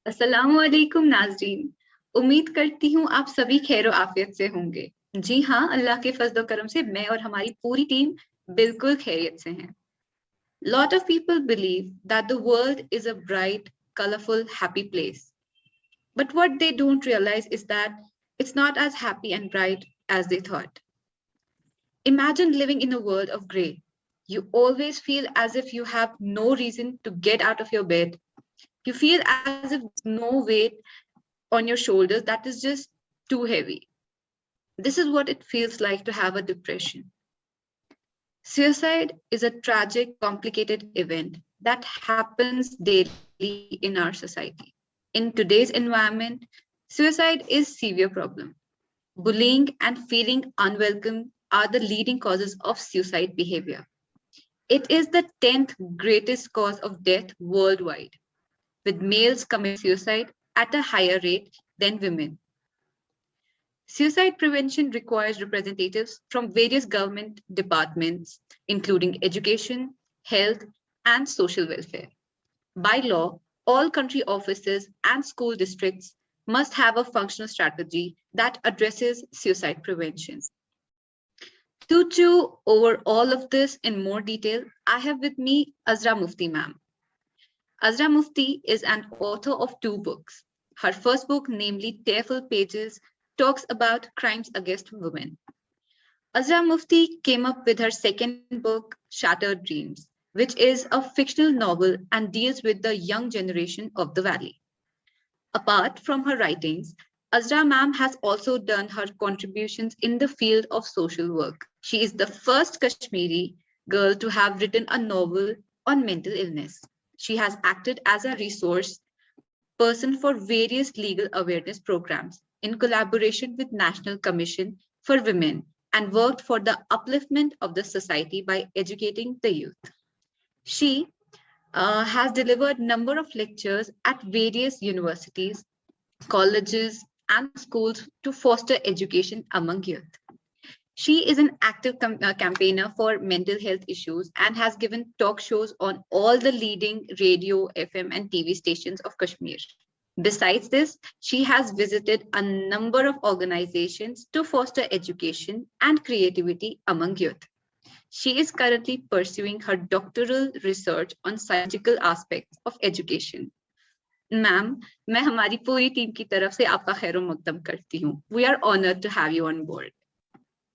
अस्सलामु अलैकुम नाज़रीन। उम्मीद करती हूँ आप सभी खैर आफियत से होंगे। जी हाँ, अल्लाह के फजल करम से मैं और हमारी पूरी टीम बिल्कुल खैरियत से हैं। Lot of people believe that the world is a bright, colorful, happy place. But what they don't realize is that it's not as happy and bright as they thought. Imagine living in a world of gray. You always feel as if you have no reason to get out of your bed. You feel as if there's no weight on your shoulders that is just too heavy. This is what it feels like to have a depression. Suicide is a tragic, complicated event that happens daily in our society. In today's environment, suicide is a severe problem. Bullying and feeling unwelcome are the leading causes of suicide behavior. It is the 10th greatest cause of death worldwide, with males committing suicide at a higher rate than women. Suicide prevention requires representatives from various government departments, including education, health, and social welfare. By law, all country offices and school districts must have a functional strategy that addresses suicide prevention. To chew over all of this in more detail, I have with me Azra Mufti ma'am. Azra Mufti is an author of two books. Her first book, namely Tearful Pages, talks about crimes against women. Azra Mufti came up with her second book, Shattered Dreams, which is a fictional novel and deals with the young generation of the Valley. Apart from her writings, Azra ma'am has also done her contributions in the field of social work. She is the first Kashmiri girl to have written a novel on mental illness. She has acted as a resource person for various legal awareness programs in collaboration with National Commission for Women and worked for the upliftment of the society by educating the youth. She has delivered number of lectures at various universities, colleges, and schools to foster education among youth. She is an active campaigner for mental health issues and has given talk shows on all the leading radio, FM, and TV stations of Kashmir. Besides this, she has visited a number of organizations to foster education and creativity among youth. She is currently pursuing her doctoral research on psychological aspects of education. Ma'am, मैं हमारी पूरी team की तरफ से आपका खैर मकदम करती हूँ. We are honored to have you on board.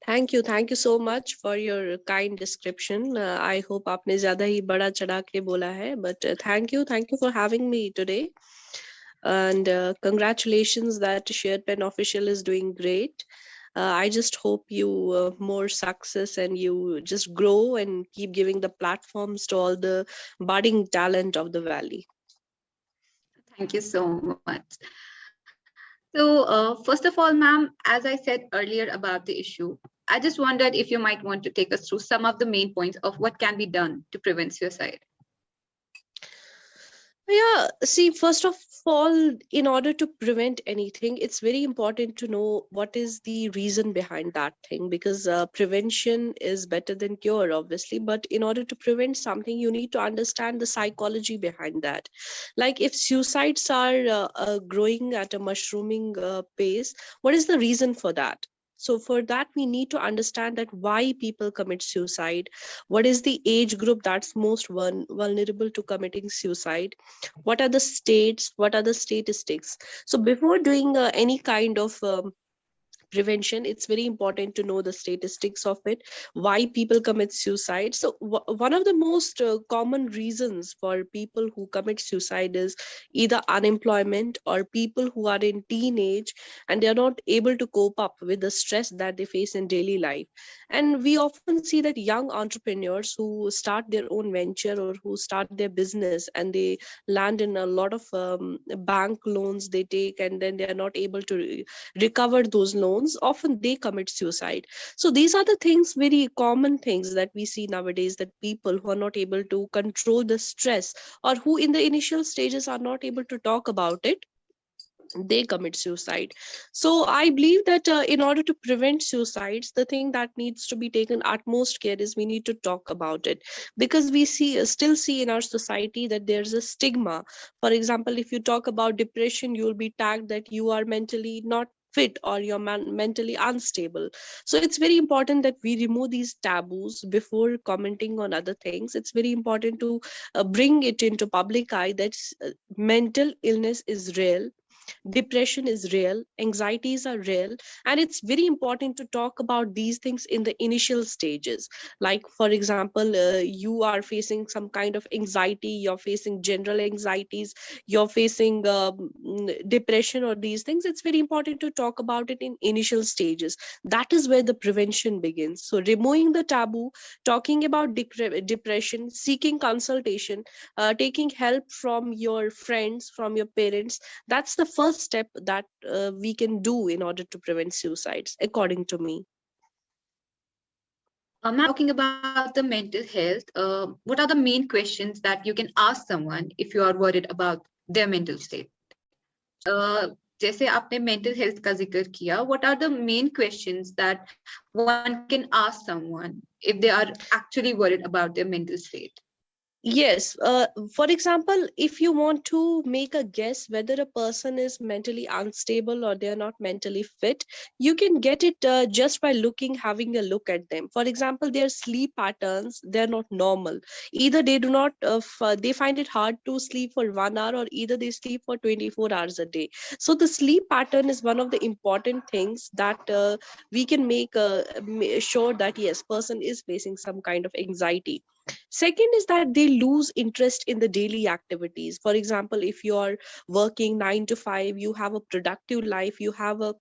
Thank you so much for your kind description. I hope आपने ज़्यादा ही बड़ा चढ़ा के बोला है, but thank you for having me today. And congratulations that Shared Pen Official is doing great. I just hope you more success and you just grow and keep giving the platforms to all the budding talent of the Valley. Thank you so much. So first of all, ma'am, as I said earlier about the issue, I just wondered if you might want to take us through some of the main points of what can be done to prevent suicide. Yeah, see, first of all, in order to prevent anything, it's very important to know what is the reason behind that thing, because prevention is better than cure, obviously. But in order to prevent something, you need to understand the psychology behind that. Like if suicides are growing at a mushrooming pace, what is the reason for that? So for that, we need to understand that why people commit suicide. What is the age group that's most vulnerable to committing suicide? What are the states? What are the statistics? So before doing any kind of prevention, it's very important to know the statistics of it, why people commit suicide. So one of the most common reasons for people who commit suicide is either unemployment or people who are in teenage and they are not able to cope up with the stress that they face in daily life. And we often see that young entrepreneurs who start their own venture or who start their business and they land in a lot of bank loans they take, and then they are not able to recover those loans, often they commit suicide. So these are the things, very common things that we see nowadays, that people who are not able to control the stress or who in the initial stages are not able to talk about it, they commit suicide. So I believe that in order to prevent suicides, the thing that needs to be taken utmost care is we need to talk about it, because we still see in our society that there's a stigma. For example, if you talk about depression, you'll be tagged that you are mentally not fit or you're mentally unstable. So it's very important that we remove these taboos before commenting on other things. It's very important to bring it into public eye that mental illness is real, depression is real, anxieties are real, and it's very important to talk about these things in the initial stages. Like, for example, you are facing some kind of anxiety, you're facing general anxieties, you're facing depression or these things. It's very important to talk about it in initial stages. That is where the prevention begins. So, removing the taboo, talking about depression, seeking consultation, taking help from your friends, from your parents, that's the first step that we can do in order to prevent suicides, according to me. Talking about the mental health, what are the main questions that you can ask someone if you are worried about their mental state? जैसे आपने mental health का जिक्र किया, what are the main questions that one can ask someone if they are actually worried about their mental state? Yes. For example, if you want to make a guess whether a person is mentally unstable or they are not mentally fit, you can get it just by having a look at them. For example, their sleep patterns, they're not normal. Either they do not, they find it hard to sleep for 1 hour, or either they sleep for 24 hours a day. So the sleep pattern is one of the important things that we can make sure that yes, person is facing some kind of anxiety. Second is that they lose interest in the daily activities. For example, if you are working 9 to 5, you have a productive life, you have a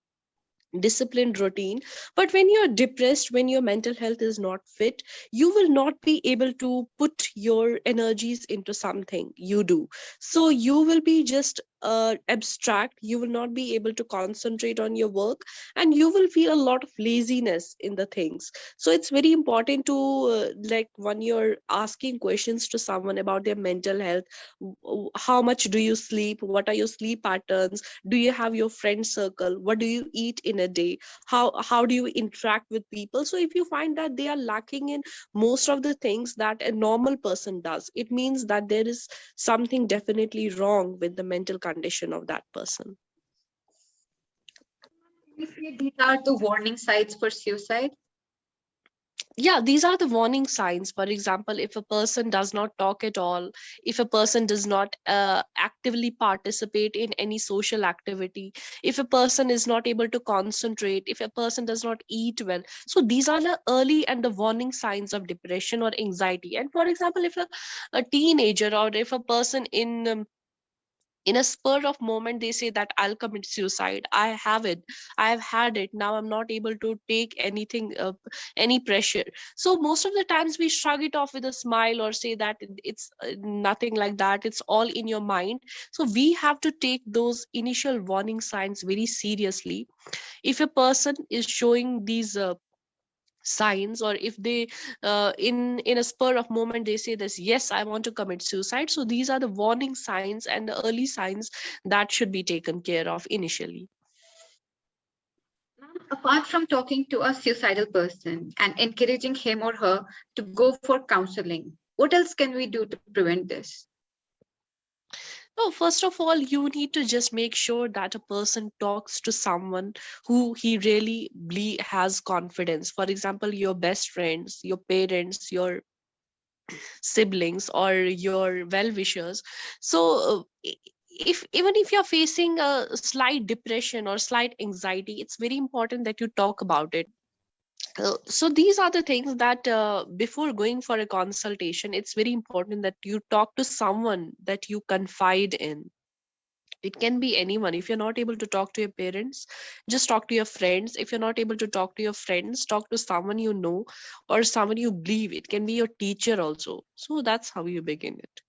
disciplined routine, but when you're depressed, when your mental health is not fit, you will not be able to put your energies into something you do. So you will be just abstract, you will not be able to concentrate on your work, and you will feel a lot of laziness in the things. So it's very important to like, when you're asking questions to someone about their mental health, how much do you sleep, what are your sleep patterns, do you have your friend circle, what do you eat in a day, how do you interact with people. So if you find that they are lacking in most of the things that a normal person does, it means that there is something definitely wrong with the mental condition of that person. These are the warning signs for suicide. Yeah, these are the warning signs. For example, if a person does not talk at all, if a person does not actively participate in any social activity, if a person is not able to concentrate, if a person does not eat well, so these are the early and the warning signs of depression or anxiety. And for example, if a teenager, or if a person in a spur of moment they say that I'll commit suicide, I have it, I've had it, now I'm not able to take anything, any pressure. So most of the times we shrug it off with a smile, or say that it's nothing like that, it's all in your mind. So we have to take those initial warning signs very seriously. If a person is showing these signs, or if they in a spur of moment they say this, yes, I want to commit suicide, so these are the warning signs and the early signs that should be taken care of initially. Apart from talking to a suicidal person and encouraging him or her to go for counseling, what else can we do to prevent this? No, first of all, you need to just make sure that a person talks to someone who he really has confidence. For example, your best friends, your parents, your siblings, or your well wishers. So if even if you're facing a slight depression or slight anxiety, it's very important that you talk about it. So these are the things that before going for a consultation, it's very important that you talk to someone that you confide in. It can be anyone. If you're not able to talk to your parents, just talk to your friends. If you're not able to talk to your friends, talk to someone you know or someone you believe. It can be your teacher also. So that's how you begin it.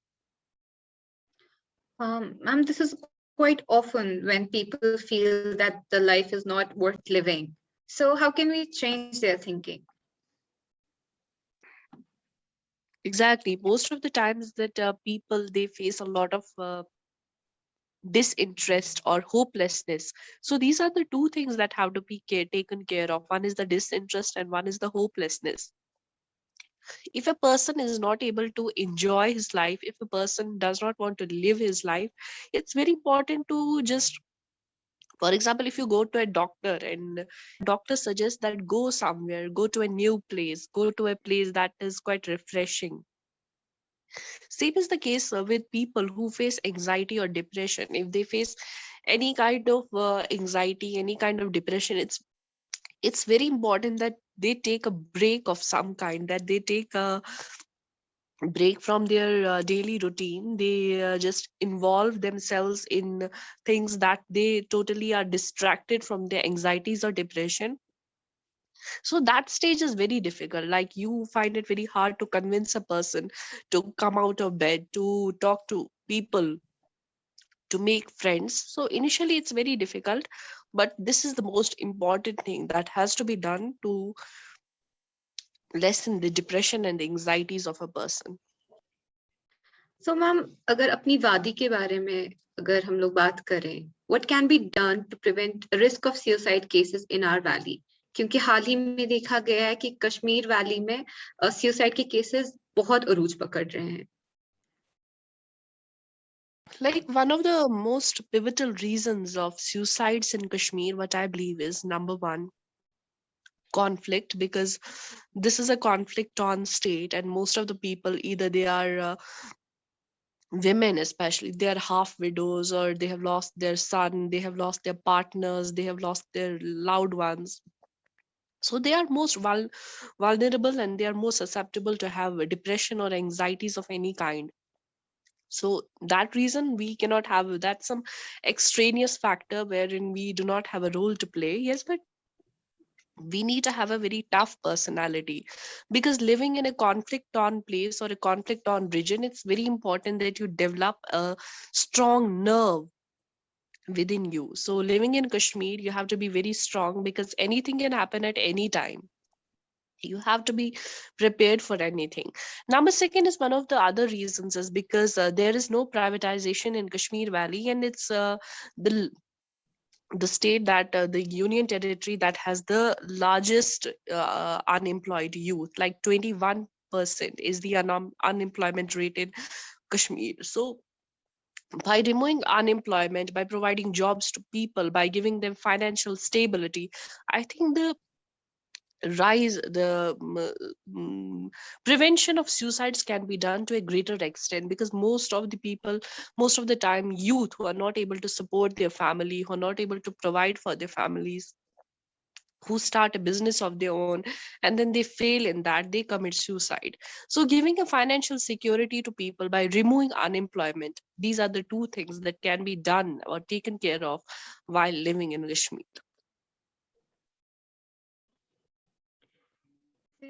Ma'am, this is quite often when people feel that the life is not worth living. So how can we change their thinking? Exactly. Most of the times that people, they face a lot of disinterest or hopelessness. So these are the two things that have to be taken care of. One is the disinterest and one is the hopelessness. If a person is not able to enjoy his life, if a person does not want to live his life, it's very important to just, for example, if you go to a doctor and doctor suggests that go somewhere, go to a new place, go to a place that is quite refreshing. Same is the case with people who face anxiety or depression. If they face any kind of anxiety, any kind of depression, it's very important that they take a break of some kind, that they take a break from their daily routine. They just involve themselves in things that they totally are distracted from their anxieties or depression. So that stage is very difficult. Like, you find it very hard to convince a person to come out of bed, to talk to people, to make friends. So initially it's very difficult, but this is the most important thing that has to be done to lessen the depression and the anxieties of a person. So ma'am, अगर अपनी वादी के बारे में अगर हम लोग बात करें, what can be done to prevent risk of suicide cases in our valley? क्योंकि हाल ही में देखा गया है कि कश्मीर वैली में सुसाइड के केसेस बहुत अरूज पकड़ रहे हैं. Like, one of the most pivotal reasons of suicides in Kashmir, what I believe is, number one, conflict, because this is a conflict on state, and most of the people, either they are women, especially, they are half widows, or they have lost their son, they have lost their partners, they have lost their loved ones. So they are most vulnerable, and they are more susceptible to have depression or anxieties of any kind. So that reason we cannot have that, some extraneous factor wherein we do not have a role to play. Yes, but we need to have a very tough personality, because living in a conflict torn place or a conflict torn region, it's very important that you develop a strong nerve within you. So living in Kashmir, you have to be very strong, because anything can happen at any time. You have to be prepared for anything. Number second is, one of the other reasons is because there is no privatization in Kashmir Valley, and it's the the state that the union territory that has the largest unemployed youth. Like 21% is the unemployment rate in Kashmir. So by removing unemployment, by providing jobs to people, by giving them financial stability, I think the rise the prevention of suicides can be done to a greater extent, because most of the people, most of the time, youth who are not able to support their family, who are not able to provide for their families, who start a business of their own, and then they fail in that, they commit suicide. So giving a financial security to people by removing unemployment, these are the two things that can be done or taken care of while living in Kashmir.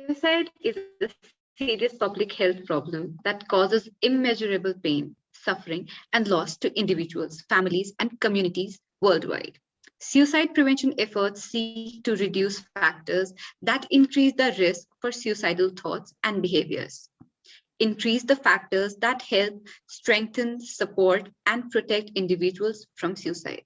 Suicide is a serious public health problem that causes immeasurable pain, suffering, and loss to individuals, families, and communities worldwide. Suicide prevention efforts seek to reduce factors that increase the risk for suicidal thoughts and behaviors, increase the factors that help strengthen, support, and protect individuals from suicide.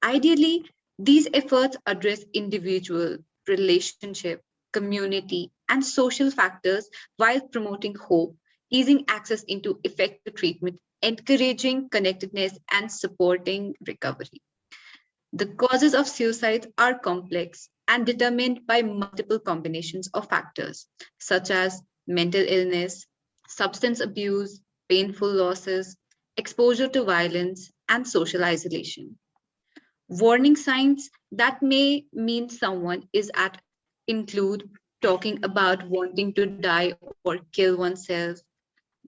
Ideally, these efforts address individual, relationship, community, and social factors while promoting hope, easing access into effective treatment, encouraging connectedness, and supporting recovery. The causes of suicide are complex and determined by multiple combinations of factors, such as mental illness, substance abuse, painful losses, exposure to violence, and social isolation. Warning signs that may mean someone is at include talking about wanting to die or kill oneself,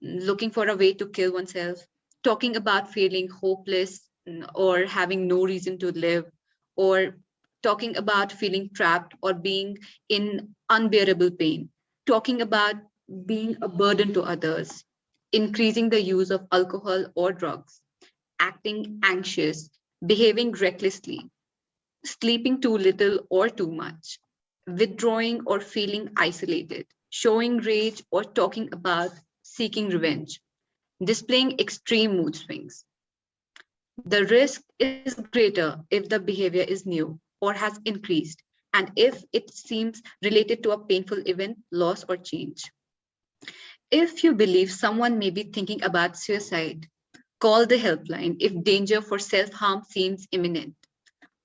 looking for a way to kill oneself, talking about feeling hopeless or having no reason to live, or talking about feeling trapped or being in unbearable pain, talking about being a burden to others, increasing the use of alcohol or drugs, acting anxious, behaving recklessly, sleeping too little or too much, withdrawing or feeling isolated, showing rage or talking about seeking revenge, displaying extreme mood swings. The risk is greater if the behavior is new or has increased, and if it seems related to a painful event, loss, or change. If you believe someone may be thinking about suicide, call the helpline if danger for self-harm seems imminent.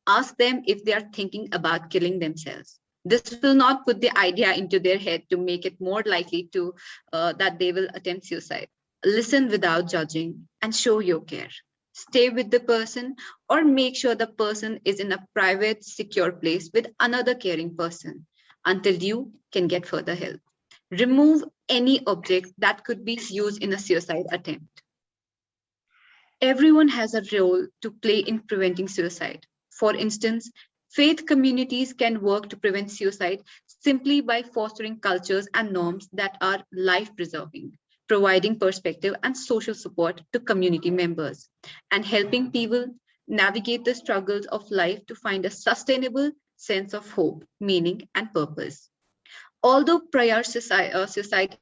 Ask them if they are thinking about killing themselves. This will not put the idea into their head to make it more likely to that they will attempt suicide. Listen without judging and show your care. Stay with the person or make sure the person is in a private, secure place with another caring person until you can get further help. Remove any object that could be used in a suicide attempt. Everyone has a role to play in preventing suicide. For instance, faith communities can work to prevent suicide simply by fostering cultures and norms that are life preserving, providing perspective and social support to community members, and helping people navigate the struggles of life to find a sustainable sense of hope, meaning, and purpose. Although prior suicide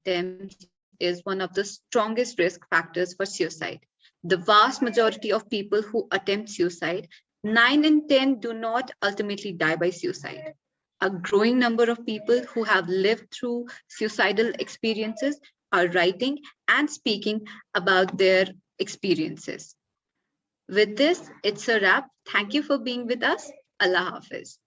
attempts is one of the strongest risk factors for suicide, the vast majority of people who attempt suicide, 9 in 10 do not ultimately die by suicide. A growing number of people who have lived through suicidal experiences are writing and speaking about their experiences. With this, it's a wrap. Thank you for being with us. Allah Hafiz.